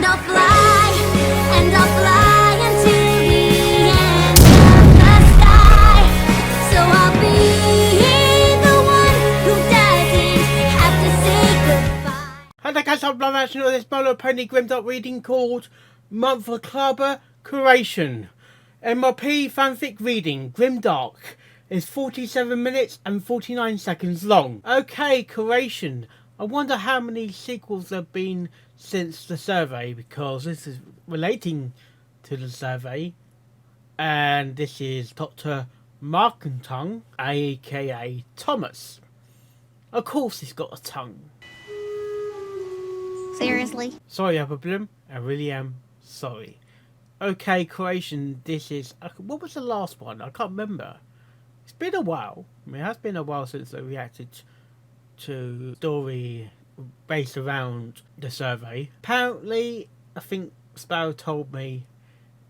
I'll fly, and I'll fly into the end of the sky. So I'll be the one who doesn't have to say goodbye. Hello guys, I'm live action of this MLP GRIMDARK reading called Macabre Creation. MLP Fanfic reading, GRIMDARK, is 47 minutes and 49 seconds long. Okay, Creation. I wonder how many sequels there have been since the survey, because this is relating to the survey. And this is Dr. Malcintom, aka Thomas. Of course he's got a tongue. Seriously? Sorry, Bloom. I really am sorry. Okay, Creation, this is... what was the last one? I can't remember. It's been a while. I mean, it has been a while since I reacted to story based around the survey. Apparently, I think Sparrow told me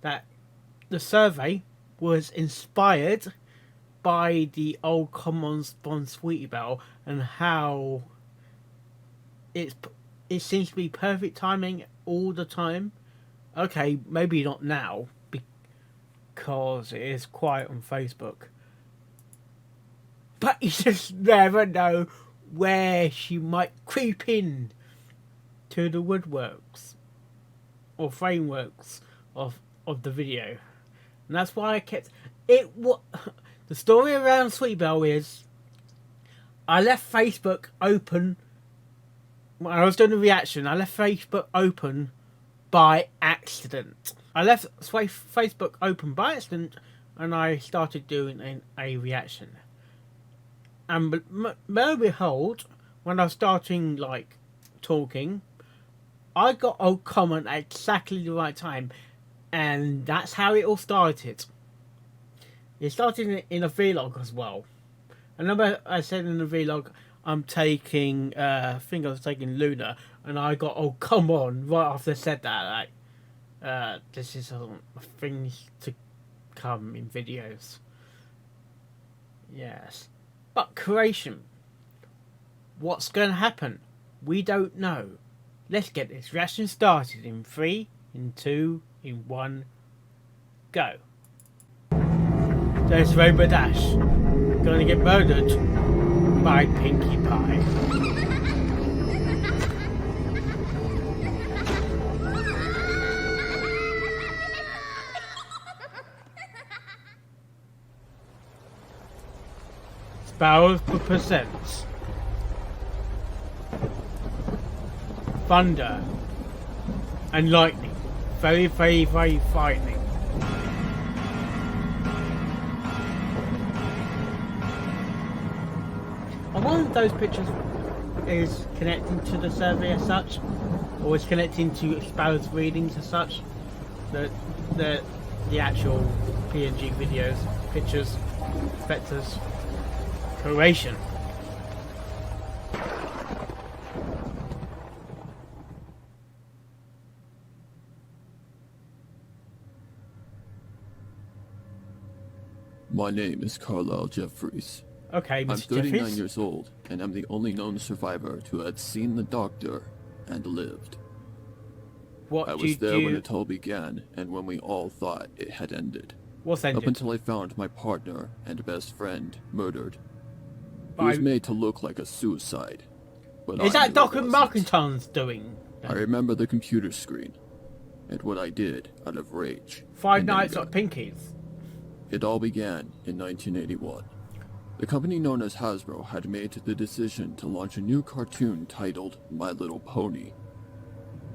that the survey was inspired by the old Commons Bon Sweetie Belle and how it seems to be perfect timing all the time. Okay, maybe not now because it is quiet on Facebook. But you just never know where she might creep in to the woodworks or frameworks of the video. And that's why I kept it. What the story around Sweet Belle is, I left Facebook open when I was doing the reaction. I left Facebook open by accident. I left Facebook open by accident and I started doing a reaction. And lo and behold, when I was starting like talking, I got a comment at exactly the right time, and that's how it all started. It started in a vlog as well. I remember I said in the vlog, I'm taking, I think I was taking Luna, and I got, oh come on, right after I said that, like, this is things to come in videos. Yes. But Creation, what's going to happen? We don't know. Let's get this reaction started in 3, in 2, in 1, go. There's Rainbow Dash, going to get murdered by Pinkie Pie. Sparrow presents thunder and lightning. Very, very, very frightening. I wonder if those pictures is connecting to the survey as such, or is connecting to Sparrow's readings as such. The actual PNG videos, pictures, vectors. Creation. My name is Carlisle Jeffries. Okay, Mr. I'm 39 Jeffries. years old, and I'm the only known survivor to have seen the doctor and lived. What I was there when it all began, and when we all thought it had ended. What's ended? Up until I found my partner and best friend murdered. It was made to look like a suicide. But is that Dr. Malcintom's doing? I remember the computer screen, and what I did out of rage. Five Nights at Pinkie's. It all began in 1981. The company known as Hasbro had made the decision to launch a new cartoon titled My Little Pony.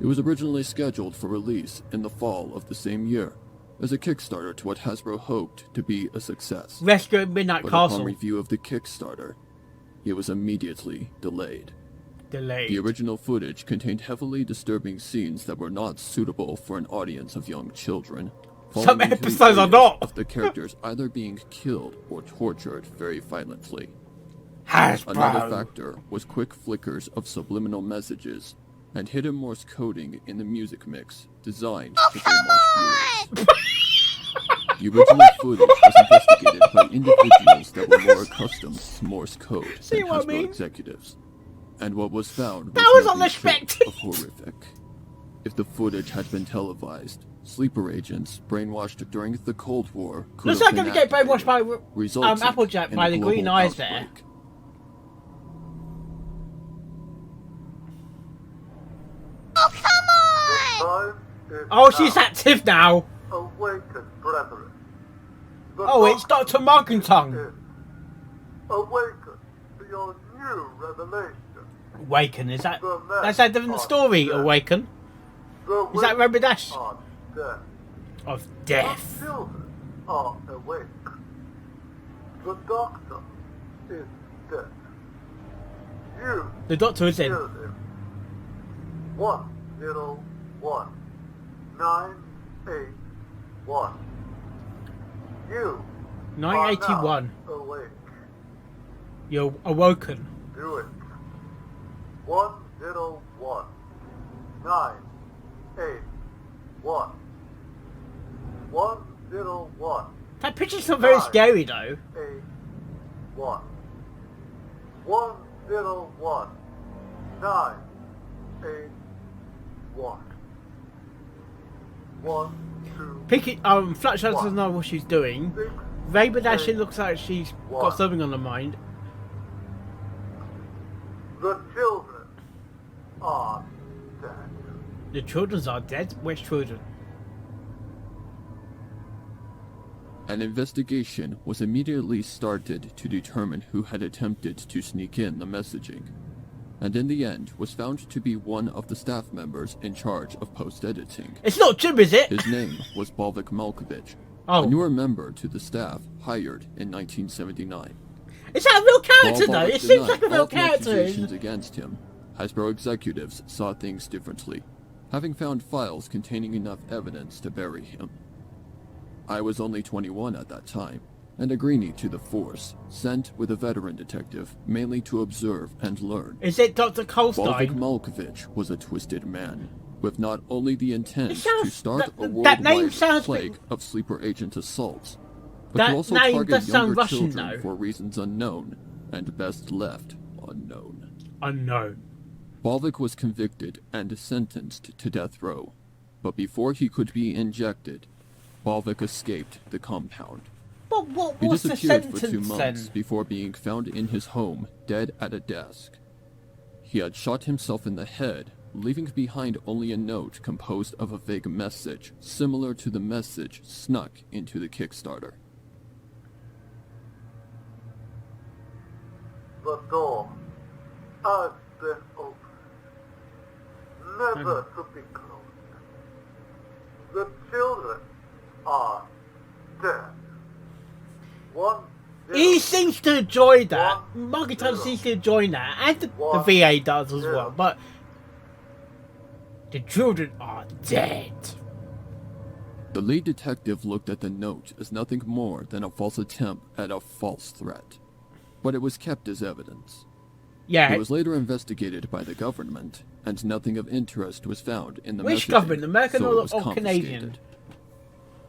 It was originally scheduled for release in the fall of the same year, as a Kickstarter to what Hasbro hoped to be a success. Rescue at Midnight Castle. Upon review of the Kickstarter, it was immediately delayed. The original footage contained heavily disturbing scenes that were not suitable for an audience of young children. Some episodes are not! Of the characters either being killed or tortured very violently. Hasbro. Another factor was quick flickers of subliminal messages and hidden Morse coding in the music mix designed to brainwash viewers. The original footage was investigated by individuals that were more accustomed to Morse code than Hasbro executives, and what was found was unexpected. Horrific. If the footage had been televised, sleeper agents brainwashed during the Cold War could Looks have like been I'm going to get brainwashed by activated, resulting Applejack in by a the global green eyes there. outbreak. Oh, come on! Oh, she's active now. Awaken, brethren. The Oh, it's Dr. Malcintom. is awaken to your new revelation. Awaken, is that... That's a different story, Awaken. The Is that Rainbow Dash? are dead. Of The death. children are awake. The doctor is dead. You The Doctor is in. killed him. 101 981. You 981. are now awake. You're awoken. Do it. 101 981. 101 That picture's not very Nine. scary though. 81. 101 981. 1 2 Pinkie, Flatshot doesn't know what she's doing. 6 Rainbow Dash, it looks like she's got something on her mind. The children are dead. The children are dead? Which children? An investigation was immediately started to determine who had attempted to sneak in the messaging, and in the end was found to be one of the staff members in charge of post-editing. It's not Jim, is it? His name was Balvik Malkovich, Oh. a newer member to the staff hired in 1979. Is that a real character While though? Balvik It seems denied like a all real the character. accusations against him, Hasbro executives saw things differently, having found files containing enough evidence to bury him. I was only 21 at that time, and a greenie to the force, sent with a veteran detective mainly to observe and learn. Is it Dr. Balvik Kolstein? Malkovich was a twisted man, with not only the intent It sounds- to start a that name worldwide sounds plague of sleeper agent assaults, but That to also name target does sound younger Russian, children though. for reasons unknown, and best left unknown. Unknown. Balvik was convicted and sentenced to death row, but before he could be injected, Balvik escaped the compound. But what He was the disappeared for 2 sentence months then? before being found in his home, dead at a desk. He had shot himself in the head, leaving behind only a note composed of a vague message, similar to the message snuck into the Kickstarter. The door has been opened, never to be closed. The children are dead. He seems to enjoy that. One, Malcintom zero. seems to enjoy that, and the One, VA does as zero. well. But the children are dead. The lead detective looked at the note as nothing more than a false attempt at a false threat, but it was kept as evidence. Yeah. It was later investigated by the government, and nothing of interest was found in the Which messaging, government, American so it or was Canadian? confiscated.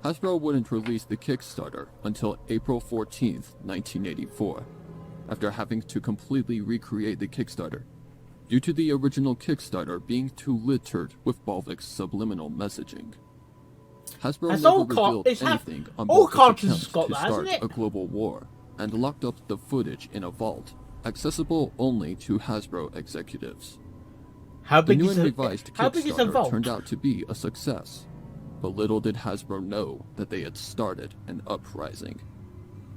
Hasbro wouldn't release the Kickstarter until April 14th, 1984, after having to completely recreate the Kickstarter, due to the original Kickstarter being too littered with Balvik's subliminal messaging. Hasbro That's never all revealed it's anything on all Balvik's cartridges attempt got to that, start hasn't it? a global war, and locked up the footage in a vault, accessible only to Hasbro executives. How The big new is and a revised how big is a Kickstarter vault? turned out to be a success, but little did Hasbro know that they had started an uprising,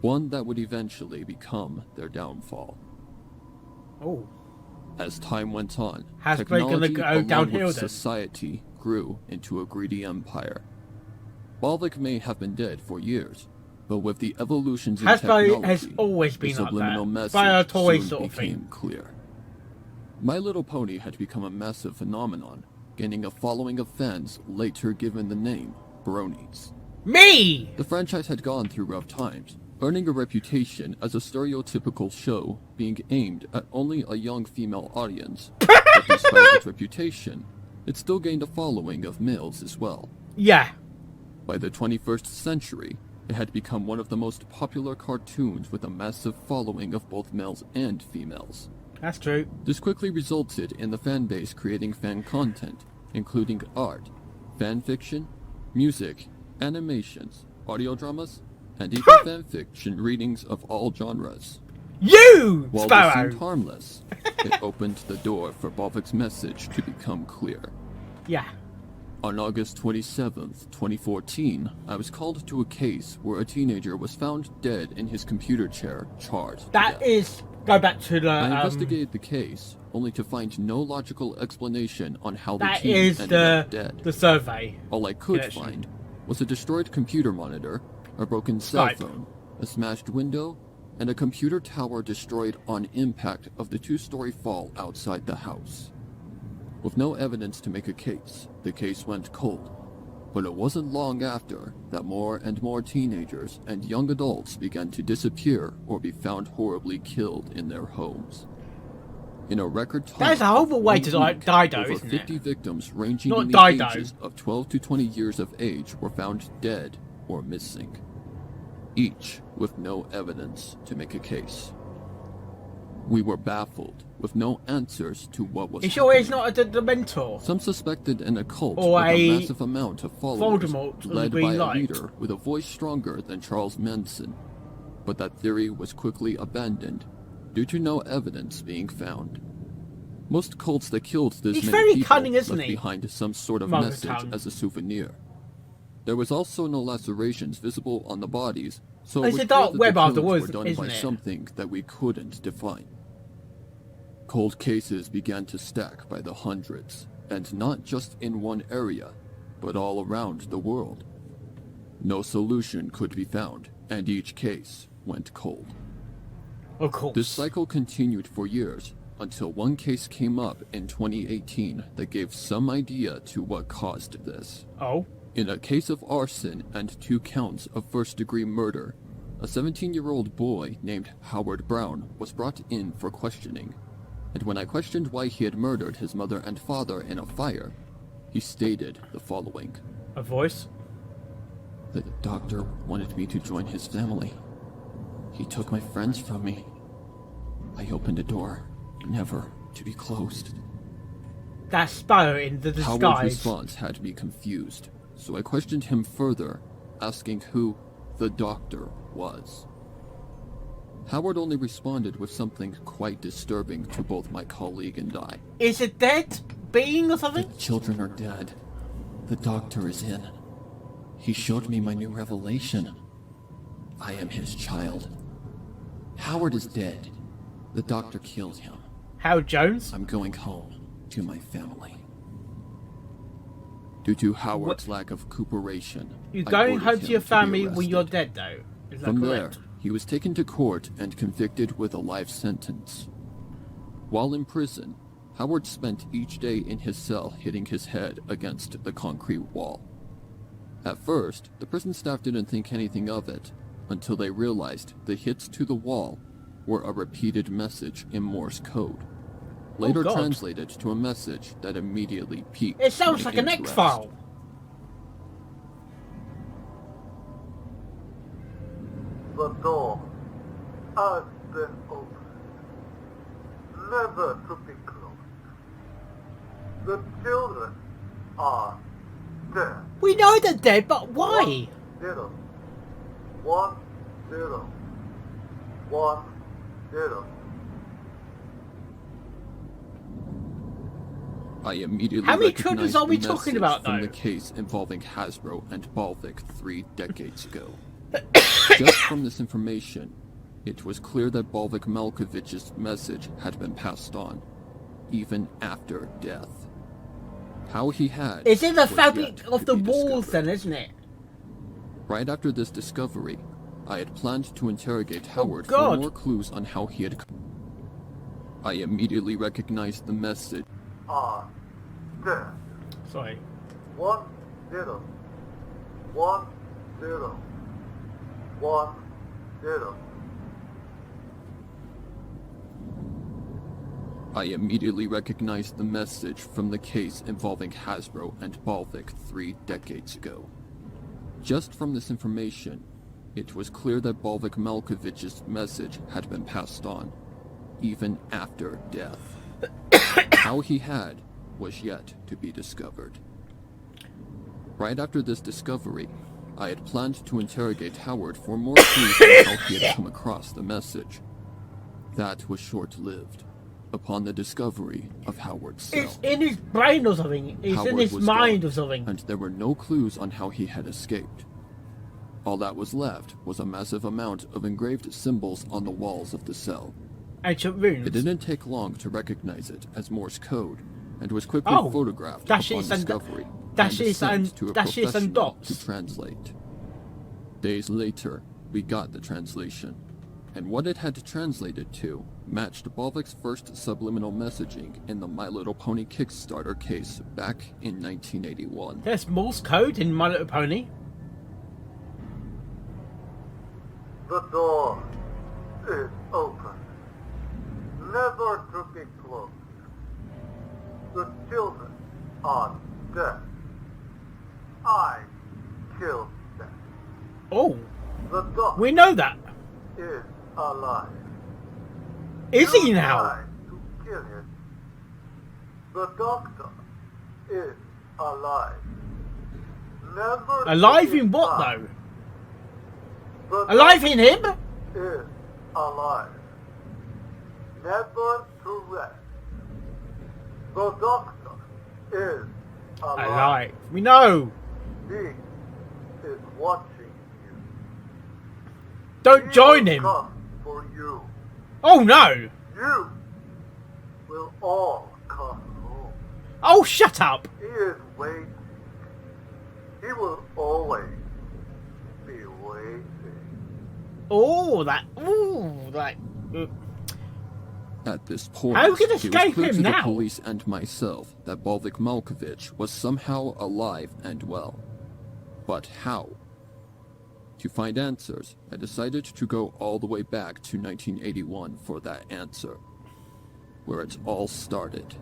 one that would eventually become their downfall. Oh, As time went on, Hasbro gonna technology go along downhill with then? society grew into a greedy empire. Balvik may have been dead for years, but with the evolutions in Hasbro technology, has always the been like subliminal that. message By a toy soon sort of became thing. clear. My Little Pony had become a massive phenomenon, gaining a following of fans later given the name Bronies. Me! The franchise had gone through rough times, earning a reputation as a stereotypical show being aimed at only a young female audience, but despite its reputation, it still gained a following of males as well. Yeah. By the 21st century, it had become one of the most popular cartoons with a massive following of both males and females. That's true. This quickly resulted in the fanbase creating fan content, including art, fan fiction, music, animations, audio dramas, and even fanfiction readings of all genres. You, While this Sparrow! seemed harmless, it opened the door for Balvic's message to become clear. Yeah. On August 27th, 2014, I was called to a case where a teenager was found dead in his computer chair, charred to That death. is... Go back to the... I investigated the case, only to find no logical explanation on how the that teen is ended up dead. the survey. All I could connection. find was a destroyed computer monitor, a broken cell Right. phone, a smashed window, and a computer tower destroyed on impact of the two-story fall outside the house. With no evidence to make a case, the case went cold. But it wasn't long after that more and more teenagers and young adults began to disappear or be found horribly killed in their homes. In a record time, That's a horrible way to one week, die, though, over isn't 50 it? victims ranging Not in the die, though. ages of 12 to 20 years of age were found dead or missing, each with no evidence to make a case. We were baffled, with no answers to what was You sure he's happening. not the mentor? Some suspected an occult Or with a a massive amount of followers, Voldemort of the led by Green a Light. leader with a voice stronger than Charles Manson. But that theory was quickly abandoned, due to no evidence being found. Most cults that killed this He's many very people cunning, isn't left he? behind some sort of Mother message tongue. as a souvenir. There was also no lacerations visible on the bodies, so It's it was a dark clear that web the killings afterwards, were done isn't by it? something that we couldn't define. Cold cases began to stack by the hundreds, and not just in one area, but all around the world. No solution could be found, and each case went cold. Of course. This cycle continued for years, until one case came up in 2018 that gave some idea to what caused this. Oh? In a case of arson and 2 counts of first-degree murder, a 17-year-old boy named Howard Brown was brought in for questioning. And when I questioned why he had murdered his mother and father in a fire, he stated the following. A voice? The doctor wanted me to join his family. He took my friends from me. I opened a door, never to be closed. That's Sparrow in the Howard's disguise. response had me confused, so I questioned him further, asking who the doctor was. Howard only responded with something quite disturbing to both my colleague and I. Is it dead being or The something? children are dead. The doctor is in. He showed me my new revelation. I am his child. Howard is dead. The doctor killed him. Howard Jones? I'm going home to my family. Due to Howard's lack of cooperation, You're I going ordered home him to your be family when you're arrested. dead, though. Is that From there, correct? he was taken to court and convicted with a life sentence. While in prison, Howard spent each day in his cell hitting his head against the concrete wall. At first, the prison staff didn't think anything of it, until they realized the hits to the wall were a repeated message in Morse code, later God. translated to a message that immediately piqued It sounds my like an interest. X-File. The door has been opened, never to be closed. The children are dead. We know they're dead, but why? 0 1 0 1 0. I immediately How many recognized children are we the talking message about, from though? the case involving Hasbro and Balvic 3 decades ago. Just from this information, it was clear that Balvic Malkovich's message had been passed on, even after death. How he had It's in the was fabric yet of to the be walls, discovered. then, isn't it? Right after this discovery, I had planned to interrogate Howard for God. more clues on how he had. I immediately recognized the message. Are dead. Sorry. 1 0 1 0 1 0. I immediately recognized the message from the case involving Hasbro and Balvic 3 decades ago. Just from this information, it was clear that Balvic Malkovich's message had been passed on, even after death. How he had was yet to be discovered. Right after this discovery, I had planned to interrogate Howard for more clues on how he had come across the message. That was short-lived. Upon the discovery of Howard's cell, It's in his brain or something. It's Howard in his was mind gone, or something. and there were no clues on how he had escaped. All that was left was a massive amount of engraved symbols on the walls of the cell. Ancient runes. It didn't take long to recognize it as Morse code, and was quickly Oh, photographed dashes upon and discovery dashes and and sent to a dashes and professional dots. to translate. Days later, we got the translation, and what it had translated to matched Balvic's first subliminal messaging in the My Little Pony Kickstarter case back in 1981. There's Morse code in My Little Pony. The door is open, never to be closed. The children are dead. I killed them. Oh, The dog we know that. is alive. Is You he now? tried to kill him. The doctor is alive. Never Alive to in what die. though? The Alive in him? is alive. Never to rest. The doctor is alive. Alive. We know. He is watching you. Don't He join will him. come for you. Oh no. You will all come home. Oh, shut up. He is waiting. He will always be waiting. Oh, that. Ooh, that. At this point, How can it was escape clear him to the now? police and myself that Balvic Malkovich was somehow alive and well. But how? To find answers, I decided to go all the way back to 1981 for that answer, where it all started.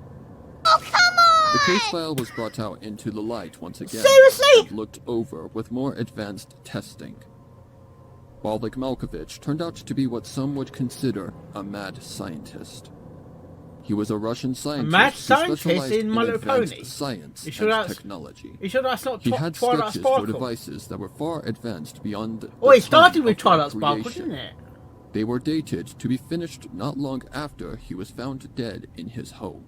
Oh, come on! The case file was brought out into the light once again, Seriously? and looked over with more advanced testing. Balvic Malkovich turned out to be what some would consider a mad scientist. He was a Russian scientist mad who scientist specialized in My Little advanced Pony? science You sure and that's- technology. You sure that's not He had Twilight sketches for Sparkle? devices that were far advanced beyond the Oh, it time started of with their Twilight Sparkle, creation. didn't it? They were dated to be finished not long after he was found dead in his home.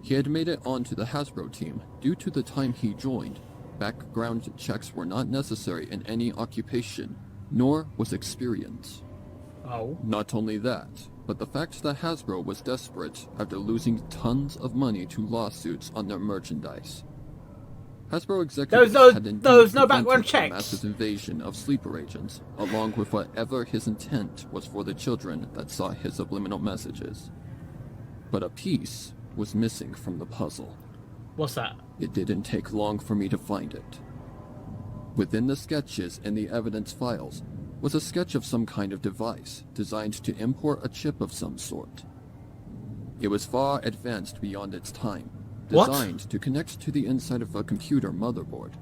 He had made it onto the Hasbro team due to the time he joined. Background checks were not necessary in any occupation, nor was experience. Oh. Not only that, but the fact that Hasbro was desperate after losing tons of money to lawsuits on their merchandise. Hasbro executives had indeed there was no prevented background the checks. massive invasion of sleeper agents, along with whatever his intent was for the children that saw his subliminal messages. But a piece was missing from the puzzle. What's that? It didn't take long for me to find it. Within the sketches in the evidence files was a sketch of some kind of device designed to import a chip of some sort. It was far advanced beyond its time, What? designed to connect to the inside of a computer motherboard.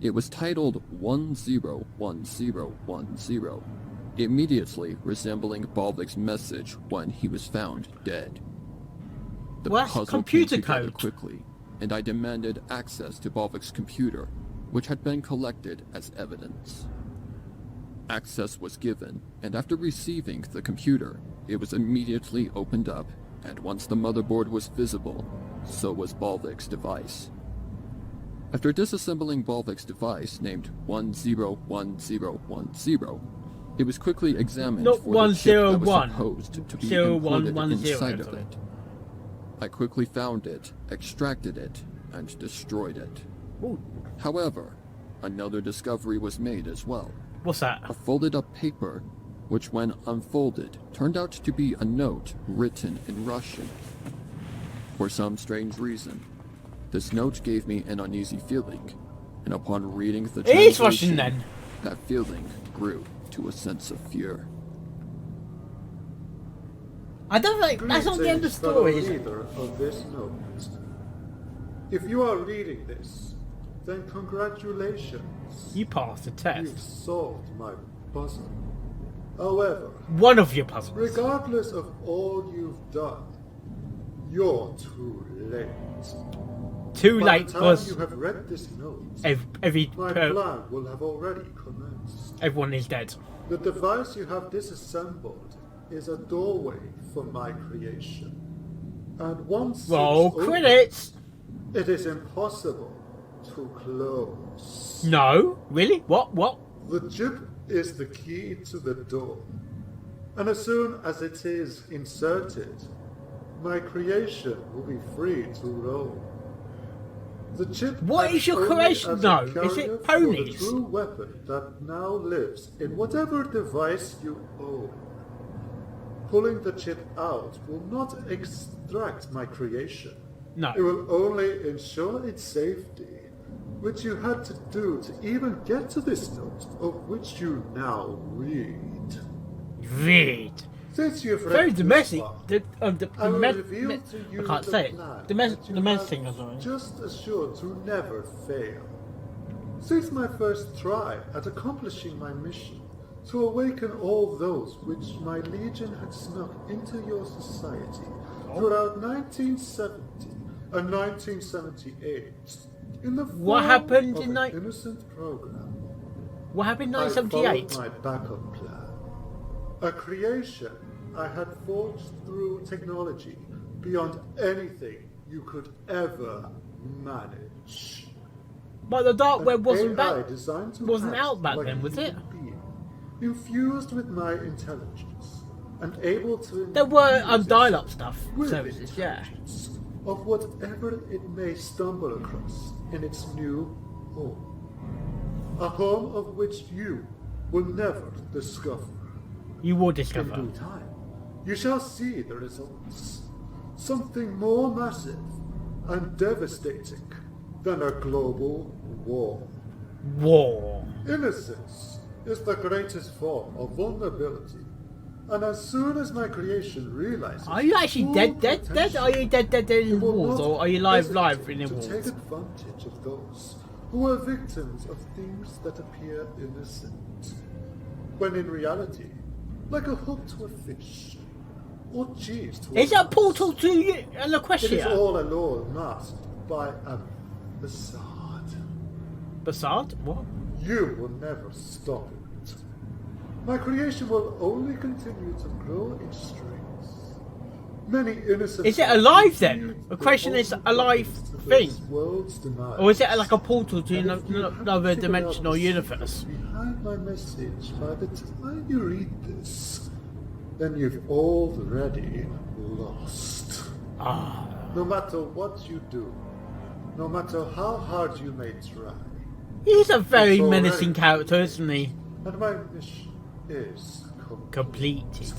It was titled 101010, immediately resembling Balvic's message when he was found dead. The Well, that's puzzle computer came together code. quickly, and I demanded access to Balvic's computer, which had been collected as evidence. Access was given, and after receiving the computer, it was immediately opened up, and once the motherboard was visible, so was Balvic's device. After disassembling Balvic's device named 101010, it was quickly examined Not for the chip that was 101. supposed to be 0110, included inside of sorry. it. I quickly found it, extracted it, and destroyed it. Ooh. However, another discovery was made as well. What's that? A folded up paper, which when unfolded, turned out to be a note written in Russian. For some strange reason, this note gave me an uneasy feeling, and upon reading the It is translation, Russian then. that feeling grew to a sense of fear. I don't think that's not the end of the Greetings, fellow story. Is it? reader of this note. If you are reading this, then congratulations. You passed the You've test. solved my puzzle. However, One of your puzzles. regardless of all you've done, You're too late. Too By late the time because you have read this note, my everyone plan will have already commenced. is dead. The device you have disassembled is a doorway for my creation. And once Roll it's open, credits. it is impossible to close. No, really? What? The chip is the key to the door. And as soon as it is inserted, my creation will be free to roam. The chip What acts is your only creation? as a No, is carrier it for the ponies? true weapon that now lives in whatever device you own. Pulling the chip out will not extract my creation. No. It will only ensure its safety, which you had to do to even get to this note, of which you now read. Read. Since you've read Very this domestic. far, I I will reveal to you can't the say it. plan Domestic that you thing have or something. just as sure to never fail. Since my first try at accomplishing my mission to awaken all those which my legion had snuck into your society throughout 1970 and 1978 in the form What happened of in an innocent program. What happened in I 1978? followed my backup plan. A creation I had forged through technology beyond anything you could ever manage. But the dark web wasn't AI back. designed to wasn't act out back like then, a was it? human being, infused with my intelligence and able to There were infuse dial-up itself stuff with services, yeah. intelligence of whatever it may stumble across in its new home. A home of which you will never discover. You will In discover. due time, you shall see the results. Something more massive and devastating than a global war. War. Innocence is the greatest form of vulnerability, and as soon as my creation realizes... Are you actually full dead? potential, Are you dead it in will wars, not or are you live hesitate in the to wars? take advantage of those who are victims of things that appear innocent, when in reality, like a hook to a fish, or cheese to Is a that a mouse, portal to it is Loquacia? all a lure masked by a facade. Basard? What? You will never stop it. My creation will only continue to grow in strength. Many innocent... Is it alive then? The question is a live thing? Or is it like a portal to another dimension or universe? Behind my message, by the time you read this, then you've already lost. No matter what you do, no matter how hard you may try, He's a very It's already menacing character, isn't he? and my mission is complete. Completed.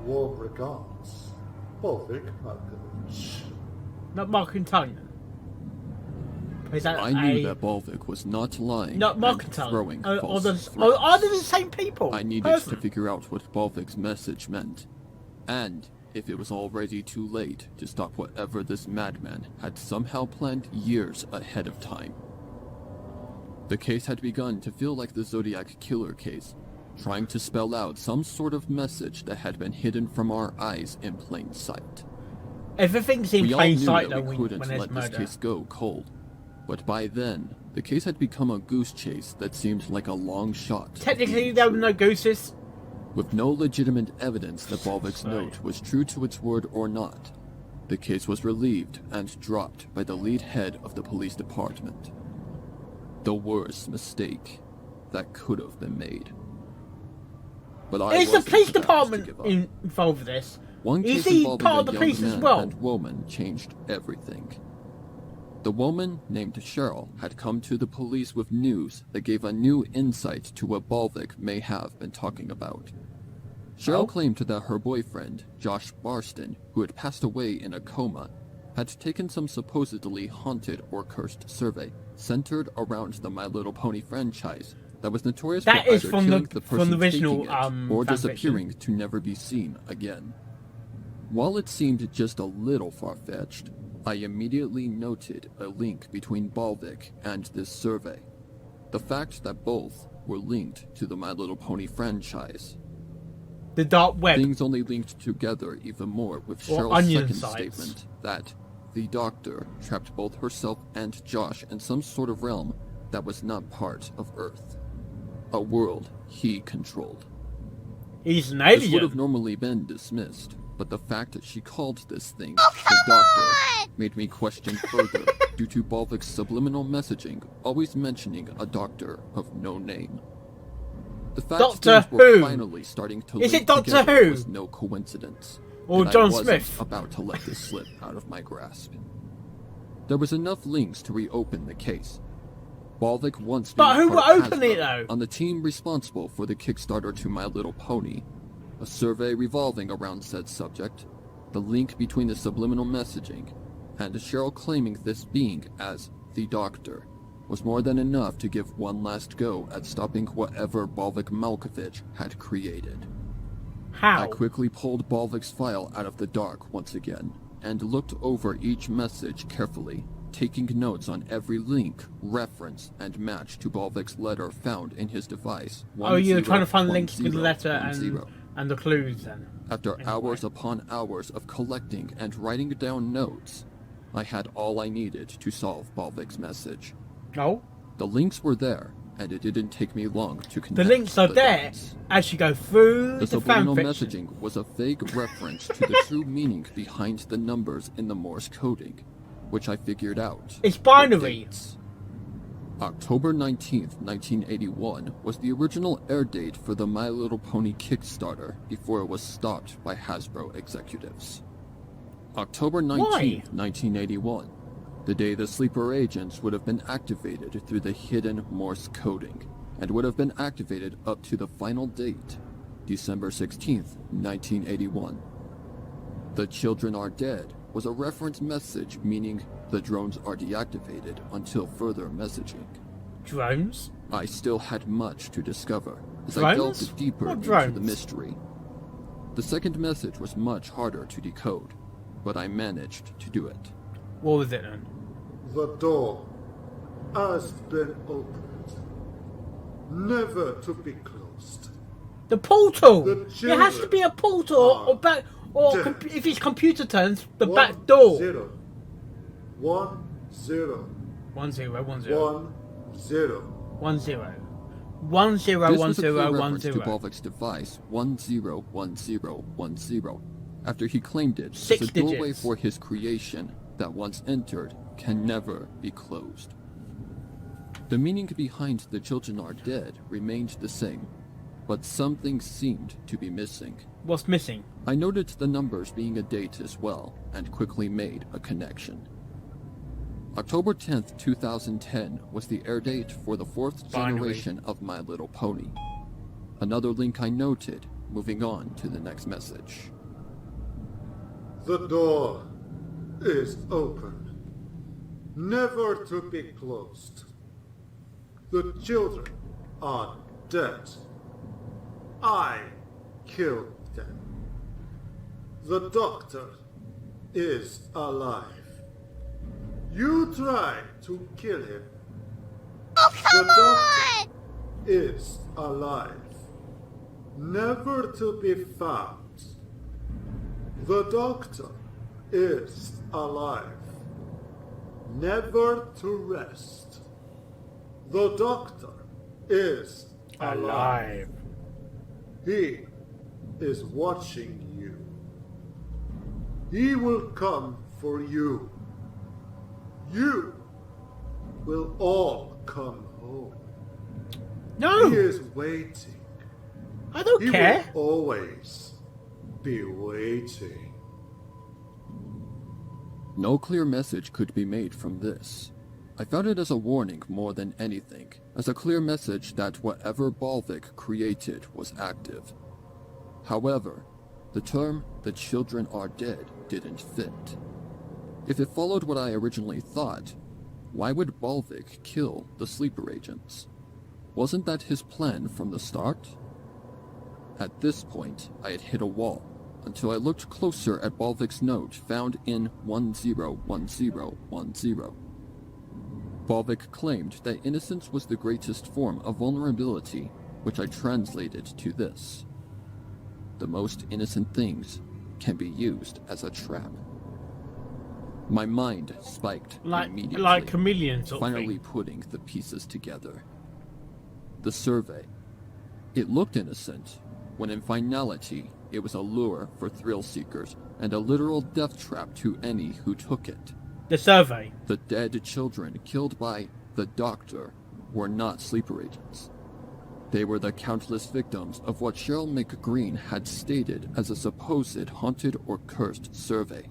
Warm regards, Balvic Malkovich. Not Mark and Tone. Is that I knew that Balvic was not lying Not Mark and and throwing Tone. false Are threats. they the same people? I needed to figure out what Balvic's message meant, and if it was already too late to stop whatever this madman had somehow planned years ahead of time. The case had begun to feel like the Zodiac Killer case, trying to spell out some sort of message that had been hidden from our eyes in plain sight. Everything's in We all plain knew sight that though we when couldn't there's let this murder. case go cold, but by then, the case had become a goose chase that seemed like a long shot. Technically, there were no gooses. With no legitimate evidence that Balvic's Sorry. note was true to its word or not, the case was relieved and dropped by the lead head of the police department. The worst mistake that could have been made. But I Is the wasn't police about to department give up. involved with this? One Is case he involving part a of the young police as man well? and woman changed everything. The woman, named Cheryl, had come to the police with news that gave a new insight to what Balvic may have been talking about. Cheryl Oh? claimed that her boyfriend, Josh Barston, who had passed away in a coma, had taken some supposedly haunted or cursed survey centered around the My Little Pony franchise that was notorious That for is either from killing the- the from person the original, taking it or fanfiction. disappearing to never be seen again. While it seemed just a little far-fetched, I immediately noted a link between Balvic and this survey. The fact that both were linked to the My Little Pony franchise. The dark web. Things only linked together even more with Or Cheryl's onion second sites. statement that the Doctor trapped both herself and Josh in some sort of realm that was not part of Earth. A world he controlled. He's an This would alien. have normally been dismissed, but the fact that she called this thing the Doctor made me question further due to Balvik's subliminal messaging always mentioning a Doctor of no name. The fact Doctor things were Who? finally starting to Is link it Doctor together Who? was no coincidence. Or and John I wasn't Smith? about to let this slip out of my grasp. There was enough links to reopen the case. Balvik once But being who part will of open it, Hasbro, though? on the team responsible for the Kickstarter to My Little Pony, a survey revolving around said subject, the link between the subliminal messaging, and Cheryl claiming this being as the Doctor, was more than enough to give one last go at stopping whatever Balvik Malkovich had created. How? I quickly pulled Balvik's file out of the dark once again, and looked over each message carefully, taking notes on every link, reference, and match to Balvik's letter found in his device. Oh, you're trying to find links to the 101010. letter and the clues then. After in a hours way. upon hours of collecting and writing down notes, I had all I needed to solve Balvik's message. Oh? The links were there, and it didn't take me long to connect The links are the there dots. as you go through The the subliminal fanfiction. messaging was a vague reference to the true meaning behind the numbers in the Morse coding, which I figured out. It's with binary. dates. October 19th, 1981 was the original air date for the My Little Pony Kickstarter before it was stopped by Hasbro executives. October 19th, 1981, the day the sleeper agents would have been activated through the hidden Morse coding, and would have been activated up to the final date, December 16th, 1981. The children are dead was a reference message meaning the drones are deactivated until further messaging. Drones? I still had much to discover as I Drones? delved deeper What into drones? the mystery. The second message was much harder to decode, but I managed to do it. What was it then? The door has been opened, never to be closed. The portal! The It has to be a portal children or back, or dead. if it's computer turns, the 1, back door. 0. 1 0 1 0 1 0 1 0. 1 0 1 0 This 1 was a clear 0 1 reference to 0. Balvik's device 101010, after he claimed it Six as a doorway digits. for his creation that once entered can never be closed. The meaning behind the children are dead remained the same, but something seemed to be missing. What's missing? I noted the numbers being a date as well, and quickly made a connection. October 10th, 2010 was the air date for the 4th Binary. generation of My Little Pony. Another link I noted, moving on to the next message. The door is open, never to be closed. The children are dead. I killed them. The doctor is alive. You tried to kill him. The doctor is alive, never to be found. The doctor is alive, never to rest. The doctor is alive. He is watching you. He will come for you. You will all come home. No! He is waiting. I don't He care. will always be waiting. No clear message could be made from this. I found it as a warning more than anything, as a clear message that whatever Balvik created was active. However, the term "the children are dead" didn't fit. If it followed what I originally thought, why would Balvik kill the sleeper agents? Wasn't that his plan from the start? At this point, I had hit a wall, until I looked closer at Balvik's note found in 101010. Balvik claimed that innocence was the greatest form of vulnerability, which I translated to this. the most innocent things can be used as a trap. My mind spiked immediately, like chameleon sort of finally thing. putting the pieces together. The survey. It looked innocent, when in finality it was a lure for thrill seekers and a literal death trap to any who took it. The survey. The dead children killed by the Doctor were not sleeper agents. They were the countless victims of what Cheryl McGreen had stated as a supposed haunted or cursed survey.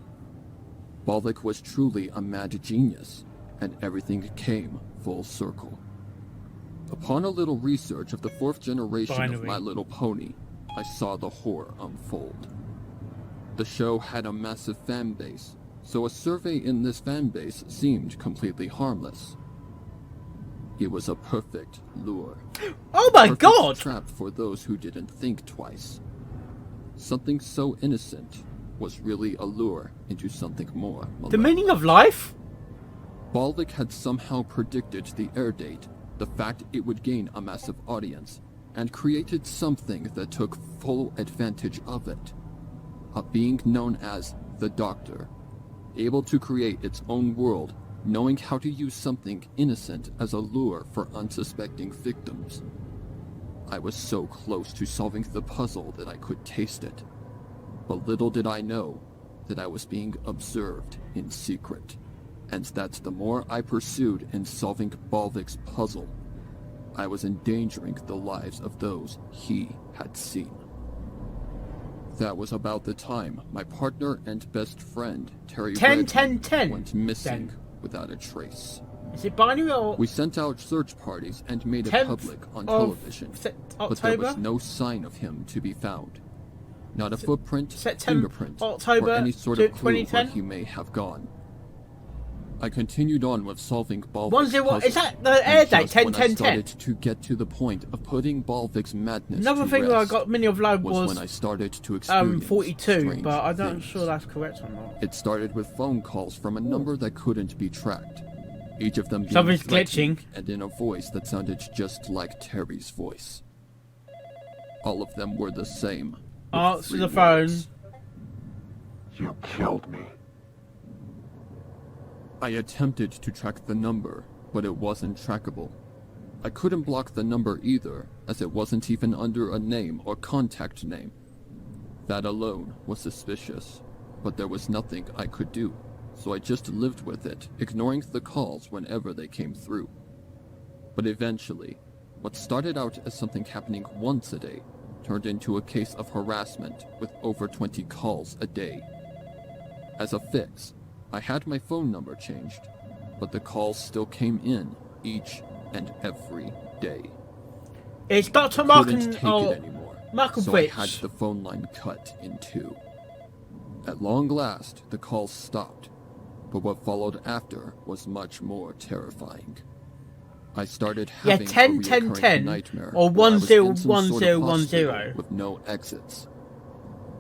Balvic was truly a mad genius, and everything came full circle. Upon a little research of the 4th generation of My Little Pony, I saw the horror unfold. The show had a massive fan base, so a survey in this fan base seemed completely harmless. It was a perfect lure. Oh my Perfect god! Trap for those who didn't think twice. Something so innocent was really a lure into something more malevolent. The meaning of life? Balvic had somehow predicted the air date, the fact it would gain a massive audience, and created something that took full advantage of it. A being known as the Doctor, able to create its own world, knowing how to use something innocent as a lure for unsuspecting victims. I was so close to solving the puzzle that I could taste it. But little did I know that I was being observed in secret, and that the more I pursued in solving Balvic's puzzle, I was endangering the lives of those he had seen. That was about the time my partner and best friend, Terry Redmond, went missing without a trace. Is it binary or... We sent out search parties and made it 10th public on of television, October? but there was no sign of him to be found. Not a footprint, September, fingerprint, October or any sort of clue where 2010? he may have gone. I continued on with solving Balvic's 101, is puzzle, that the air and date? just when I 10-10-10? started to get to the point of putting Balvic's madness Another to thing where I rest got many of live was was when I started to experience 42, strange but I'm not things. sure that's correct or not. It started with phone calls from a number that couldn't be tracked, each of them being Something's threatening glitching. and in a voice that sounded just like Terry's voice. All of them were the same. with Answer 3 the phone. words. You killed me. I attempted to track the number, but it wasn't trackable. I couldn't block the number either, as it wasn't even under a name or contact name. That alone was suspicious, but there was nothing I could do, so I just lived with it, ignoring the calls whenever they came through. But eventually, what started out as something happening once a day turned into a case of harassment with over 20 calls a day. As a fix, I had my phone number changed, but the calls still came in each and every day. It's Dr. Couldn't Markin take or it anymore, Macabre. so I had the phone line cut in 2. At long last, the calls stopped, but what followed after was much more terrifying. I started having a 10-10-10 reoccurring nightmare or where I was in some sort of 10-10-10 hospital with no exits.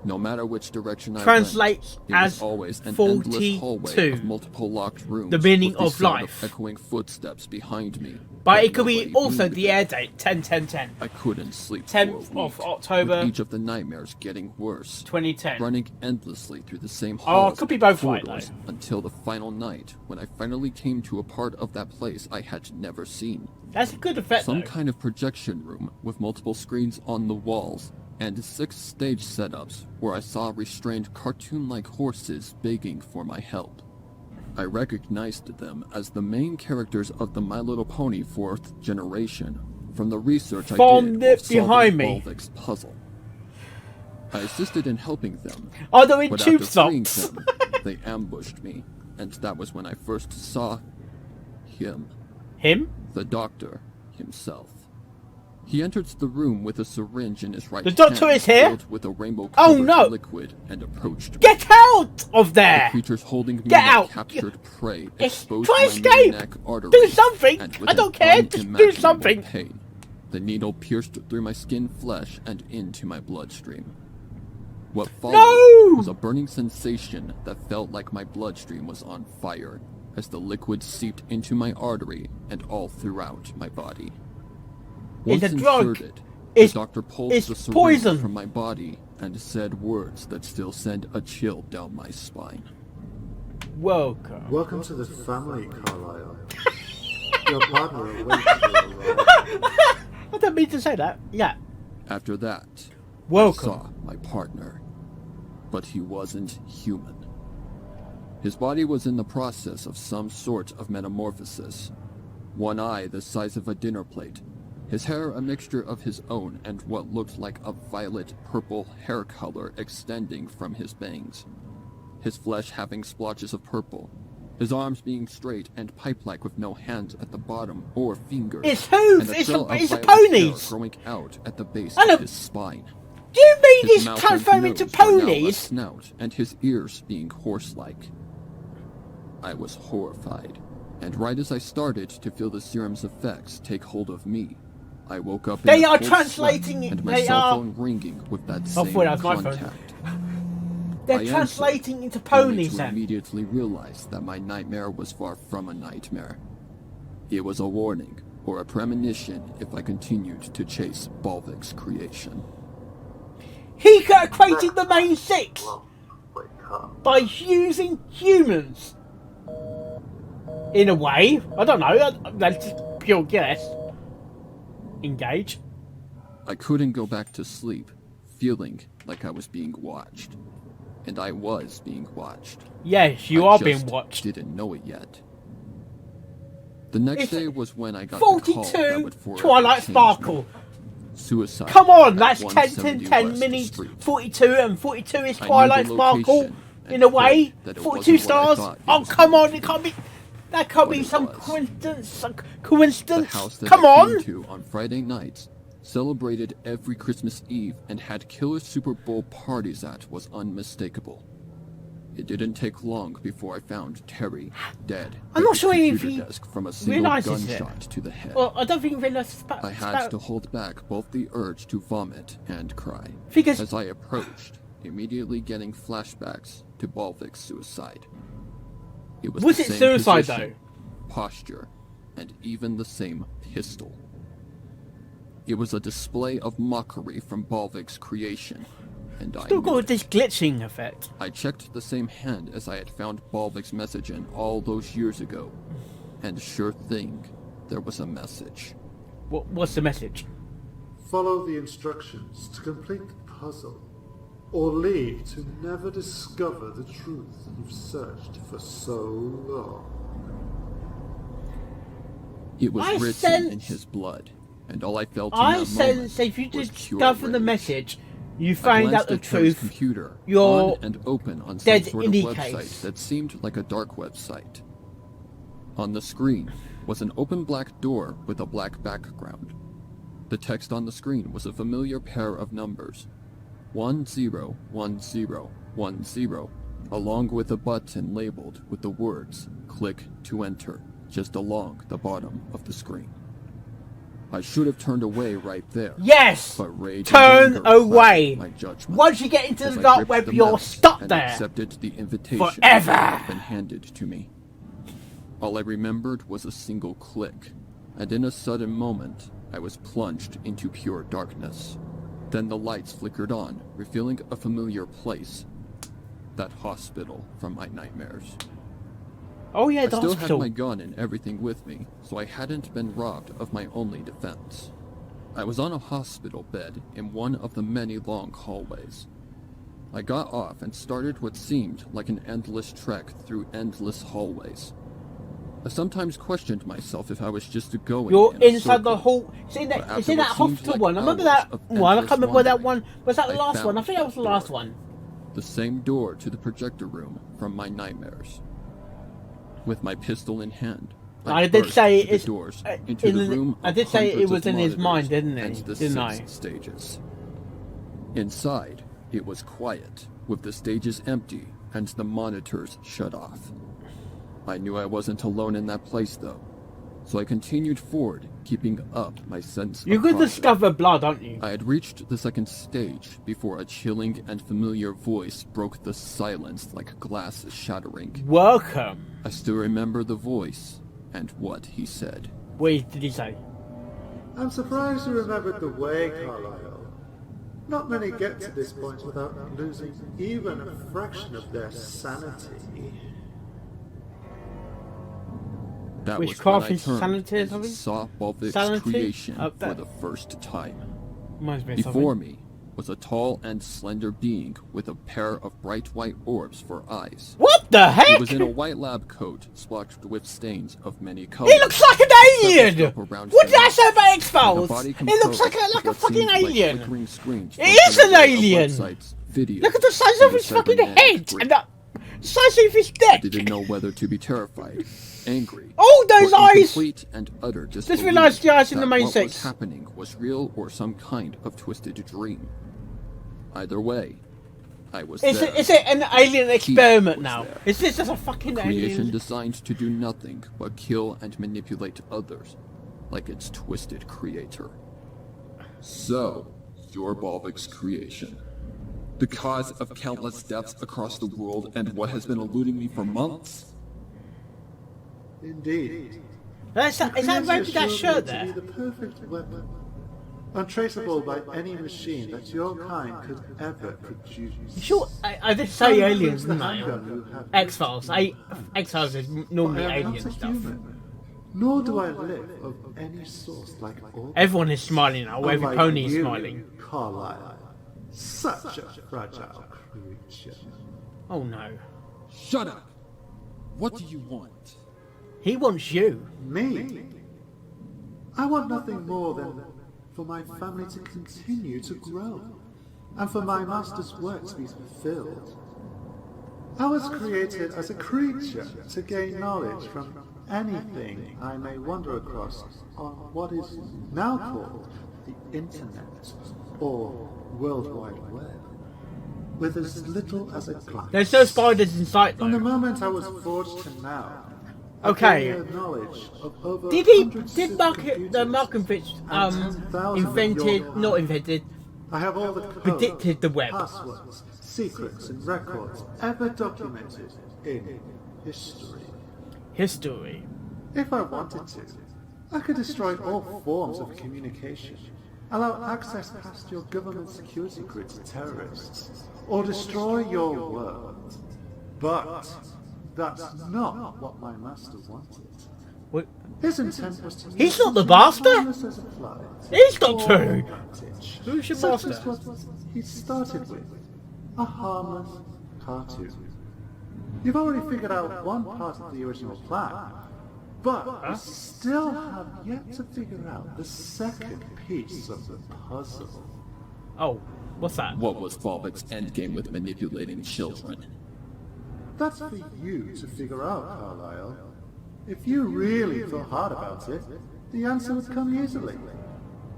No matter which direction I translates went, it was as always an endless hallway 42. of multiple locked rooms. The meaning with the of sound life. echoing footsteps behind me. But it could be nobody also moved the it. air date 10-10-10. I couldn't sleep 10th for a week, of October, with each of the nightmares getting worse, 2010. running endlessly through the same Oh, halls it could be and both right, corridors though. until the final night when I finally came to a part of that place I had never seen. That's a good effect, Some though. kind of projection room with multiple screens on the walls and 6 stage setups where I saw restrained cartoon-like horses begging for my help. I recognized them as the main characters of the My Little Pony 4th generation from the research I From did while behind solving me. Balvic's puzzle. I assisted in helping them, Oh, they're in but tube after freeing socks. them, they ambushed me, and that was when I first saw him. Him? The Doctor himself. He entered the room with a syringe in his right The Doctor hand is here? filled with a rainbow Oh, no. liquid and approached me. Get out of there! Creatures holding me Get like out! captured prey Yes, exposed try my escape! neck arteries. Do something! And with I don't an care, just do unimaginable something! Pain. The needle pierced through my skin, flesh, and into my bloodstream. What followed No! was a burning sensation that felt like my bloodstream was on fire as the liquid seeped into my artery and all throughout my body. Once It's a drug. inserted, It's- the doctor pulled it's the syringe poison. from my body and said words that still send a chill down my spine. Welcome. Welcome to the family, Carlisle. Your partner awaits your arrival. I don't mean to say that. Yeah. After that, Welcome. I saw my partner, but he wasn't human. His body was in the process of some sort of metamorphosis. One eye the size of a dinner plate, his hair a mixture of his own and what looked like a violet-purple hair color extending from his bangs. His flesh having splotches of purple, his arms being straight and pipe-like with no hands at the bottom or fingers. It's hooves! And It's trail of a violet ponies! hair growing out at the base I of don't- his spine. Do you mean His this mouth transform and into nose were now a ponies? snout, and his ears being horse-like. I was horrified, and right as I started to feel the serum's effects take hold of me, I woke up They in a are cold translating sweat it- and my they cell are- phone ringing with that I same thought that was my phone. contact. They're I translating into answered, only ponies to then. immediately realize that my nightmare was far from a nightmare. It was a warning, or a premonition if I continued to chase Balvik's creation. He created the main six Well, wake up. by using humans. In a way, I don't know. That's just pure guess. Engage. I couldn't go back to sleep, feeling like I was being watched. And I was being watched. Yes, you I are being just watched. Didn't know it yet. The next It's day was when I got the call that 42 would forever Twilight change me. Sparkle. Suicide. Come on, at that's 10, 10, 170 10 West mini Street. 42 and 42 is I knew the Twilight Sparkle. location In and a way, hoped that it 42 wasn't what I stars. thought it Oh, was come going on, to it can't be. That can't But be it some was. coincidence. Some The coincidence. house that Come I on. came to on Friday nights, celebrated every Christmas Eve, and had killer Super Bowl parties at was unmistakable. It didn't take long before I found Terry dead. I'm at not the sure if computer he desk from a single realises it. gunshot to the head. Well, I don't think realised. I had to hold back both the urge to vomit and cry Because- as I approached, immediately getting flashbacks to Balvik's suicide. It was Was the it same suicide, position, posture, and even the same pistol. It was a display of mockery from Balvik's creation, and I Still knew got it. this glitching effect. I checked the same hand as I had found Balvik's message in all those years ago, and sure thing, there was a message. What's the message? Follow the instructions to complete the puzzle, or leave to never discover the truth you've searched for so long. It was I written in sense- his blood, and all I felt in I that sense moment if you was discover pure the rage. message, you I find glanced out the at Terry's truth. computer, You're on and open on some dead sort in of the website case. that seemed like a dark website. On the screen was an open black door with a black background. The text on the screen was a familiar pair of numbers, 101010, along with a button labeled with the words "Click to enter" just along the bottom of the screen. I should have turned away right there. Yes! But rage Turn and anger away! clouded my judgment. Once you get into As the I dark gripped web, the you're map stuck and there. accepted the invitation Forever. that had been handed to me. All I remembered was a single click, and in a sudden moment, I was plunged into pure darkness. Then the lights flickered on, revealing a familiar place. That hospital from my nightmares. Oh yeah, I the still had hospital. my gun and everything with me, so I hadn't been robbed of my only defense. I was on a hospital bed in one of the many long hallways. I got off and started what seemed like an endless trek through endless hallways. I sometimes questioned myself if I was just going You're in a inside the circle. hall. It's in But that, after it's in that what seemed hospital like one. I remember hours that of one. I endless can't remember that wandering, one. Was that the I last one? I found think that was the last door. one. The same door to the projector room from my nightmares. With my pistol in hand, I did burst say through the it's doors in into the the- room. I of did say it hundreds was of in his mind, monitors didn't it? and the Didn't 6 I? stages. Inside, it was quiet, with the stages empty and the monitors shut off. I knew I wasn't alone in that place, though, so I continued forward, keeping up my sense You of could caution. discover blood, aren't you? I had reached the second stage before a chilling and familiar voice broke the silence like glass shattering. Welcome. I still remember the voice and what he said. What did he say? I'm surprised you remembered the way, Carlisle. Not many get to this point without losing even a fraction of their sanity. That Which was when craft I is turned sanity, and sorry? saw Balvik's Sanity? creation Up for there. the first time. Reminds me of Before something. me was a tall and slender being with a pair of bright white orbs for eyes. What the He heck? was in a white lab coat splotched with stains of many colors. He looks like an alien! Stethoscope around What his did I neck, say about with a X-Files? body It looks like composed a of what fucking seemed like alien. flickering screens It is from an the array of alien. websites, videos, Look at the size and of his the fucking cybernetic head grid. and the size of his I neck. didn't know whether to be terrified, angry, Oh, those or in eyes! complete and utter Just disbelief realised the eyes in the that main what six. was happening was real or some kind of twisted dream. Either way, I was Is there. it an alien experiment was now? there. Is this just a fucking Creation alien? designed to do nothing but kill and manipulate others, like its twisted creator. So, you're Balvik's creation. The cause of countless deaths across the world and what has been eluding me for months? Indeed. Is that Creator maybe that showed shirt me to there? be the perfect weapon, untraceable by any machine that your kind could ever produce. Sure, I did say How aliens, the didn't I? handgun you have X-Files. X-Files is normally I am alien not a stuff. human, nor do I live of any source like all. Everyone is smiling now. Every Unlike pony is you, smiling. Carlyle, such a fragile creature. Oh no. Shut up! What do you want? He wants you. Me? I want nothing more than for my family to continue to grow, and for my master's work to be fulfilled. I was created as a creature to gain knowledge from anything I may wander across on what is now called the Internet, or World Wide Web, with as little as a glance. There's no spiders in sight From the though. moment I was forged to now, Okay. I've gained knowledge of over Did he? 100 Did the supercomputers Malcintom and 10,000 invented? of your Not invented. I have all the code, Predicted the web. passwords, secrets, and records ever documented in history. History. If I wanted to, I could destroy all forms of communication, allow access past your government security grid to terrorists, or destroy your world. But that's not what my master wanted. What? His intent was to He's use not the such master. harmless as applied He's not for too. advantage, Who's your such master? as what he started with, a harmless cartoon. You've already figured out one part of the original plan, but you still have yet to figure out the second piece of the puzzle. Oh, what's that? What was Balvik's endgame with manipulating children? That's for you to figure out, Carlyle. If you really thought hard about it, the answer would come easily.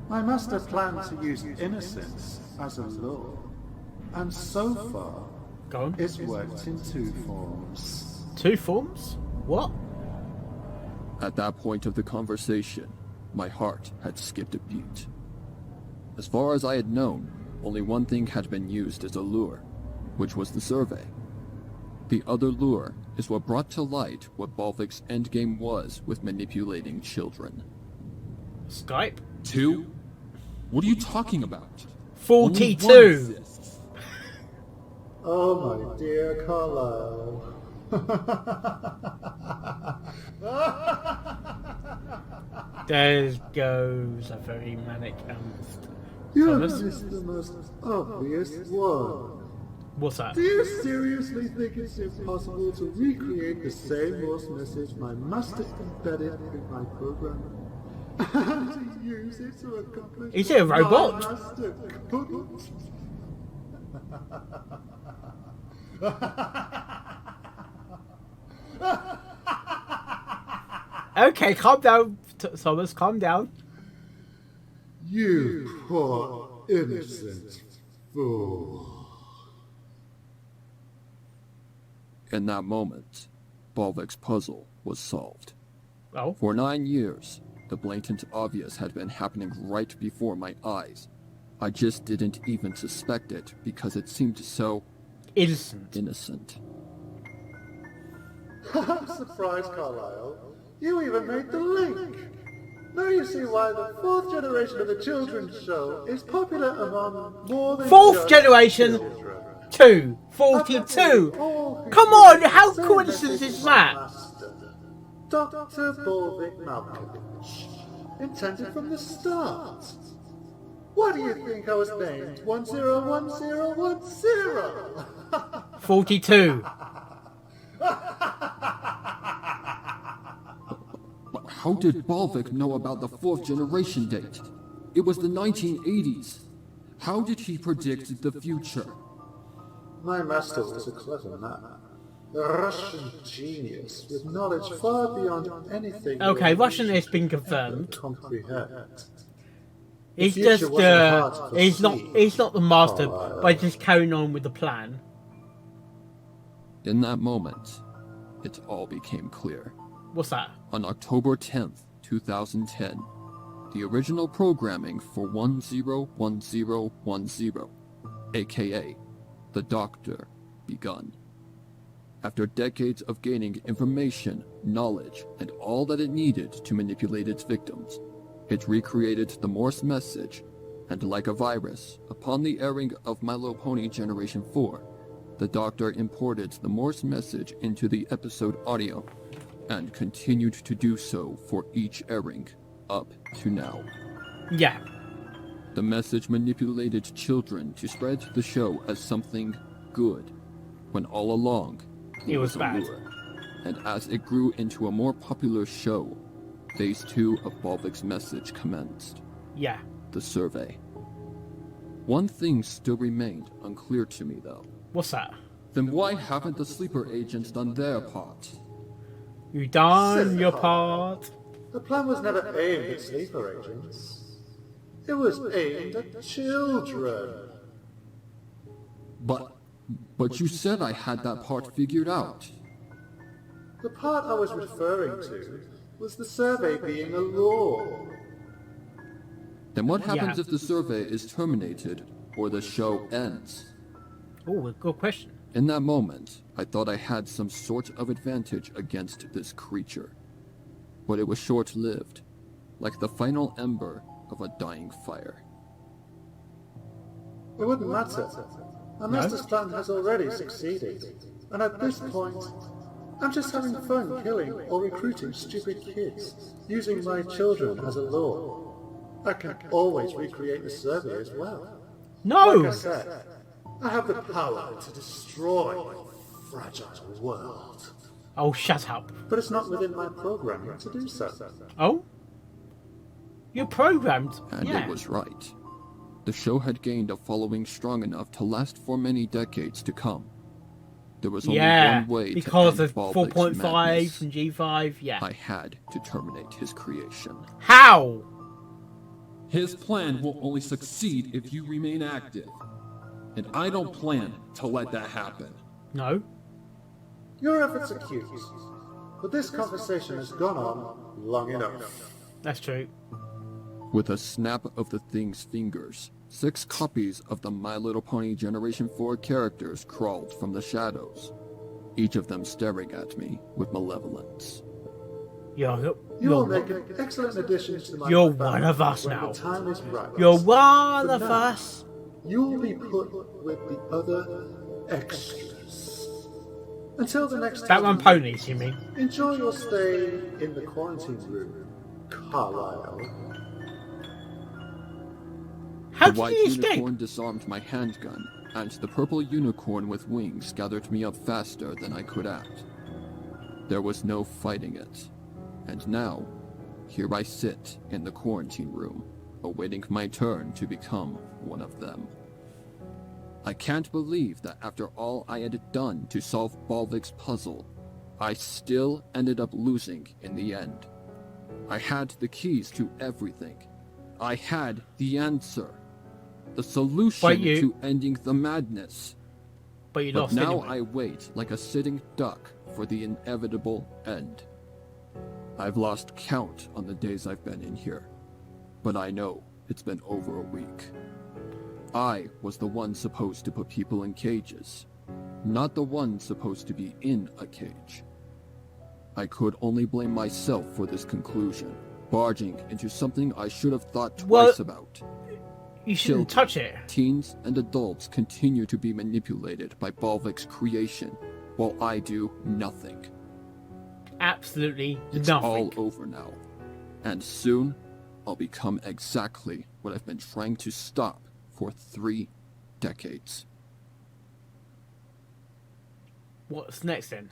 My master planned to use innocence as a law, and so far, Go on. it's worked in two forms. Two forms? What? At that point of the conversation, my heart had skipped a beat. As far as I had known, only one thing had been used as a lure, which was the survey. The other lure is what brought to light what Balvik's endgame was with manipulating children. Skype? 2? What are you talking about? 42. Only one exists. Oh, my dear Carlyle. There goes a very manic You have Thomas? missed the most obvious one. What's that? Do you seriously think it's impossible to recreate the same Morse message my master embedded in my program? And to use it to accomplish Is he a robot? my master couldn't? Okay, calm down, Thomas, calm down. You poor innocent fool. In that moment, Balvik's puzzle was solved. Oh, For 9 years, the blatant obvious had been happening right before my eyes. I just didn't even suspect it because it seemed so innocent. innocent. I'm surprised, Carlyle. You even made the link. Now you see why the fourth generation of the children's show is popular among more than Fourth just generation. children. 2. 42. Come on, how coincidence is that? Dr. Bolvik Malkovich. Intended from the start. Why do you think I was named 101010? 42. How did Bolvik know about the 4th generation date? It was the 1980s. How did he predict the future? My master was a clever man. A Russian genius with knowledge far beyond anything. Okay, your Russian vision has been could confirmed. comprehend. He's future just wasn't hard to he's foresee. not the master Oh, by just carrying on with the plan. In that moment, it all became clear. What's that? On October 10th, 2010, the original programming for 101010, aka the Doctor, begun. After decades of gaining information, knowledge, and all that it needed to manipulate its victims, it recreated the Morse message, and like a virus, upon the airing of My Little Pony Generation 4, the Doctor imported the Morse message into the episode audio, and continued to do so for each airing, up to now. Yeah. The message manipulated children to spread the show as something good, when all along It was a bad. lure. And as it grew into a more popular show, Phase 2 of Bolvik's message commenced. Yeah. The survey. One thing still remained unclear to me though. What's that? Then why haven't the sleeper agents done their part? You done your part. The plan was never aimed at sleeper agents. It was aimed at children. But you said I had that part figured out. The part I was referring to was the survey being a law. Then what happens Yeah. if the survey is terminated or the show ends? Oh, good question. In that moment, I thought I had some sort of advantage against this creature. But it was short-lived, like the final ember of a dying fire. It wouldn't matter. Our master's plan has already succeeded. And at this point, I'm just having fun killing or recruiting stupid kids, using my children as a law. I can always recreate the survey as well. No! Like I said, I have the power to destroy your fragile world. Oh, shut up. But it's not within my programming to do so. Oh? You're programmed. And Yeah. it was right. The show had gained a following strong enough to last for many decades to come. There was only Yeah, one way because to end of Bolvik's 4.5 madness. and G5, yeah. I had to terminate his creation. How? His plan will only succeed if you remain active. And I don't plan to let that happen. No. Your efforts are cute, but this conversation has gone on long enough. That's true. With a snap of the thing's fingers, 6 copies of the My Little Pony Generation 4 characters crawled from the shadows, each of them staring at me with malevolence. You're You will make an excellent addition to my You're family one of us when now. the time is right. You're one For of now, us. You will be put with the other extras. Until the next That one time, ponies, you mean? enjoy your stay in the quarantine room, Carlisle. How The did white you escape? unicorn disarmed my handgun, and the purple unicorn with wings gathered me up faster than I could act. There was no fighting it. And now, here I sit in the quarantine room, awaiting my turn to become one of them. I can't believe that after all I had done to solve Bolvik's puzzle, I still ended up losing in the end. I had the keys to everything. I had the answer. The solution But you- to ending the madness. But you But lost now anyway. I wait like a sitting duck for the inevitable end. I've lost count on the days I've been in here, but I know it's been over a week. I was the one supposed to put people in cages, not the one supposed to be in a cage. I could only blame myself for this conclusion, barging into something I should have thought twice Well, about. You shouldn't Children, touch it. Teens and adults continue to be manipulated by Balvik's creation, while I do nothing. Absolutely It's nothing. all over now. And soon, I'll become exactly what I've been trying to stop for 3 decades. What's next then?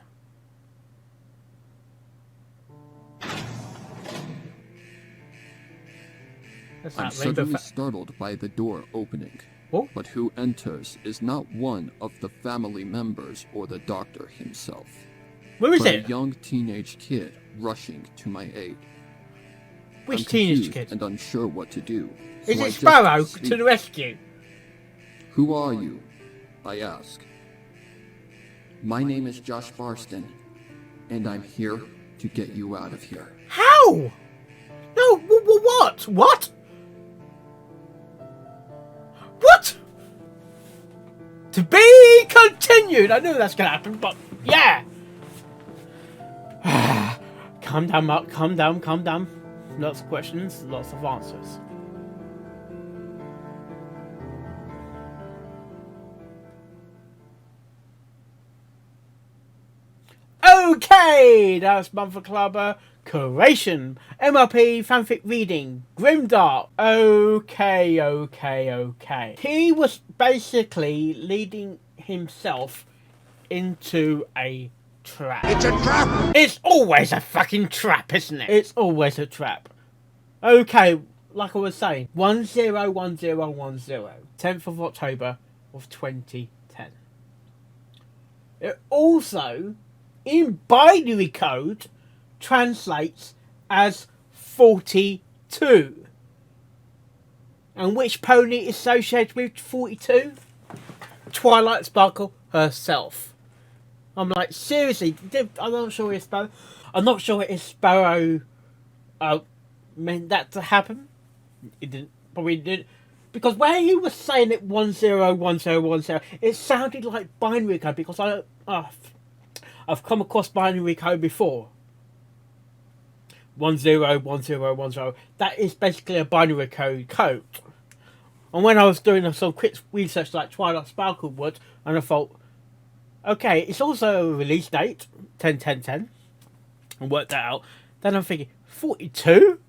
That's I'm that rainbow suddenly startled by the door opening. Oh. But who enters is not one of the family members or the doctor himself, Where is but it? a young teenage kid rushing to my aid. Which I'm teenage confused kid? and unsure what to do. Is so I it just Sparrow speak. to the rescue? Who are you? I ask. My name is Josh Barston, and I'm here to get you out of here. How? No, what? What? What? To be continued. I knew that's gonna happen, but yeah. Calm down, Mark. Calm down, calm down. Lots of questions, lots of answers. Okay, that's Month for Clubber Curation, MLP Fanfic Reading, Grimdark. Okay. He was basically leading himself into a trap. It's a trap! It's always a fucking trap, isn't it? It's always a trap. Okay, like I was saying, 101010, 10th of October of 2010. It also, in binary code, translates as 42. And which pony is associated with 42? Twilight Sparkle herself. I'm like, seriously, I'm not sure if Sparrow... I'm not sure if Sparrow meant that to happen. It didn't. Probably didn't. Because when he was saying it 101010, it sounded like binary code, because I've come across binary code before. 101010. That is basically a binary code. And when I was doing some quick research like Twilight Sparkle would, and I thought, okay, it's also a release date, 10/10/10, and worked that out. Then I'm thinking, 42?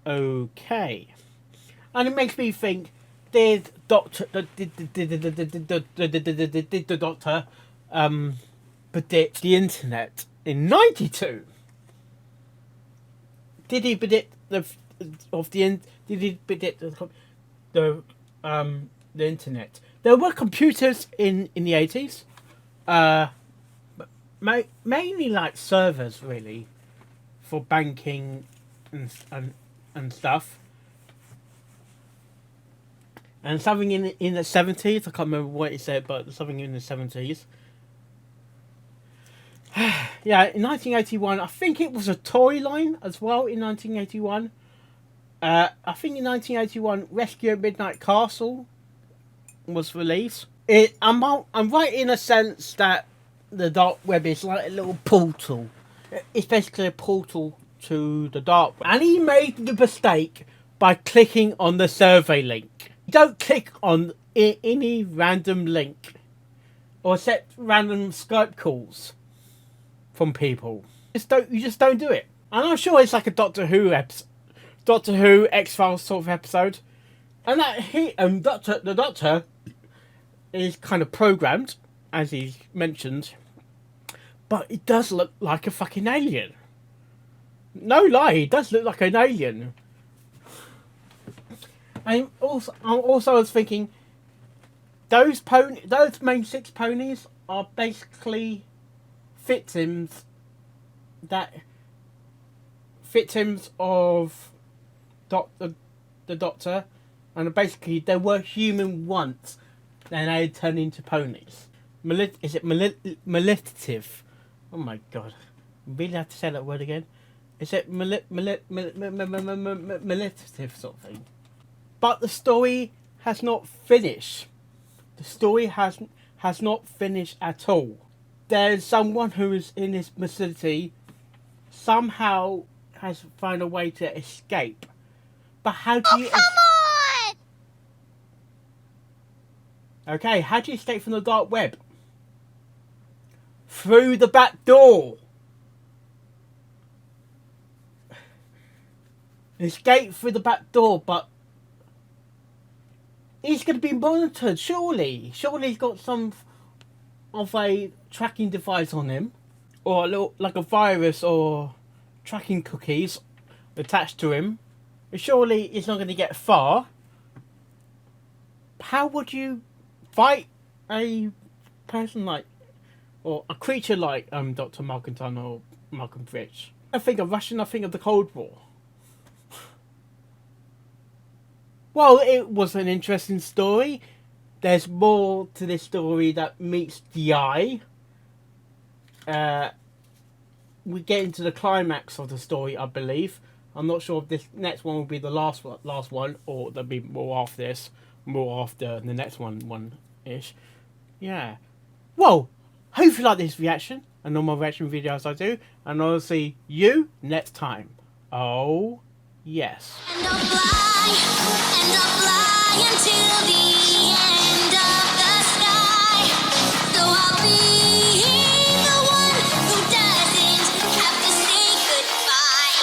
Okay. And it makes me think, did the Doctor predict the internet in 92? Did he predict the internet? There were computers in the 80s, but mainly like servers really for banking and stuff. And something in the 70s, I can't remember what he said, but something in the 70s. Yeah, in 1981, I think it was a toy line as well in 1981. I think in 1981, Rescue at Midnight Castle was released. I'm right in a sense that the dark web is like a little portal. It's basically a portal to the dark web. And he made the mistake by clicking on the survey link. Don't click on any random link or accept random Skype calls from people. You just don't do it. And I'm sure it's like a Doctor Who X-Files sort of episode, and that the Doctor is kind of programmed, as he's mentioned, but it does look like a fucking alien. No lie, he does look like an alien. And I was thinking, those main 6 ponies are basically victims of the Doctor, and basically they were human once, then they turned into ponies. Is it malicitive? Oh my god, I really have to say that word again. Is it malicitive sort of thing? But the story has not finished. The story has not finished at all. There's someone who is in this facility, somehow has found a way to escape. But how do you... Come on! Okay, how do you escape from the dark web? Through the back door. Escape through the back door, but he's going to be monitored, surely. Surely he's got some of a tracking device on him, or a little, like a virus or tracking cookies attached to him. Surely he's not going to get far. How would you fight a person like, or a creature like Dr. Malcintom or Malcolm Fitch? I think of Russian, I think of the Cold War. Well, it was an interesting story. There's more to this story that meets the eye. We get into the climax of the story, I believe. I'm not sure if this next one will be the last one, or there'll be more after this, more after the next one-ish. Yeah. Well, hope you like this reaction and all my reaction videos I do, and I'll see you next time. Oh, yes. And I'll fly,